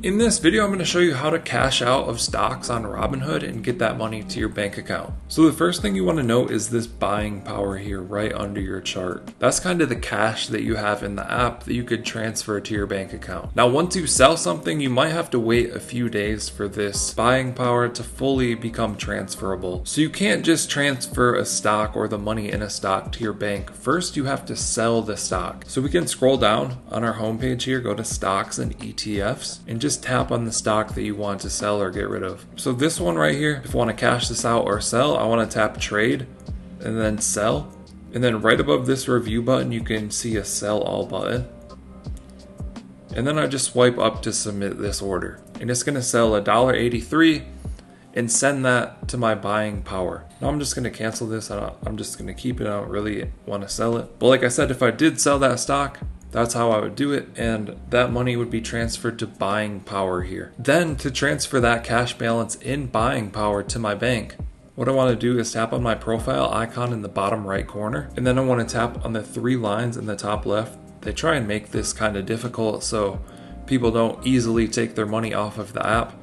In this video, I'm going to show you how to cash out of stocks on Robinhood and get that money to your bank account. So the first thing you want to note is this buying power here right under your chart. That's kind of the cash that you have in the app that you could transfer to your bank account. Now, once you sell something, you might have to wait a few days for this buying power to fully become transferable. So you can't just transfer a stock or the money in a stock to your bank. First, you have to sell the stock. So we can scroll down on our homepage here, go to stocks and ETFs, and just tap on the stock that you want to sell or get rid of. So this one right here, if I want to cash this out or sell, I want to tap trade and then sell. And then right above this review button, you can see a sell all button. And then I just swipe up to submit this order. And it's going to sell $1.83 and send that to my buying power. Now I'm just going to cancel this. I'm just going to keep it. I don't really want to sell it. But like I said, if I did sell that stock, that's how I would do it, and that money would be transferred to buying power here. Then to transfer that cash balance in buying power to my bank, what I want to do is tap on my profile icon in the bottom right corner, and then I want to tap on the three lines in the top left. They try and make this kind of difficult so people don't easily take their money off of the app.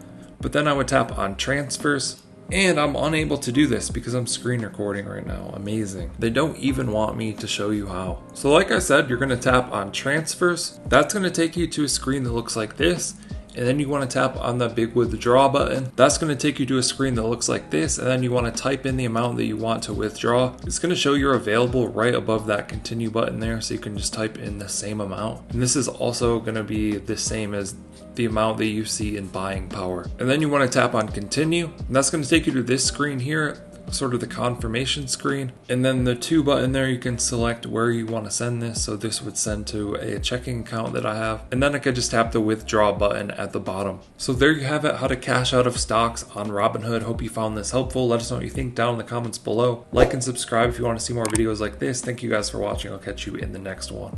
But then I would tap on transfers, and I'm unable to do this because I'm screen recording right now. Amazing. They don't even want me to show you how. So like I said, you're going to tap on transfers. That's going to take you to a screen that looks like this. And then you want to tap on the big withdraw button. That's going to take you to a screen that looks like this. And then you want to type in the amount that you want to withdraw. It's going to show you're available right above that continue button there. So you can just type in the same amount. And this is also going to be the same as the amount that you see in buying power. And then you want to tap on continue. And that's going to take you to this screen here, sort of the confirmation screen. And then the to button there, you can select where you want to send this. So this would send to a checking account that I have. And then I could just tap the withdraw button at the bottom. So there you have it, how to cash out of stocks on Robinhood. Hope you found this helpful. Let us know what you think down in the comments below. Like and subscribe if you want to see more videos like this. Thank you guys for watching. I'll catch you in the next one.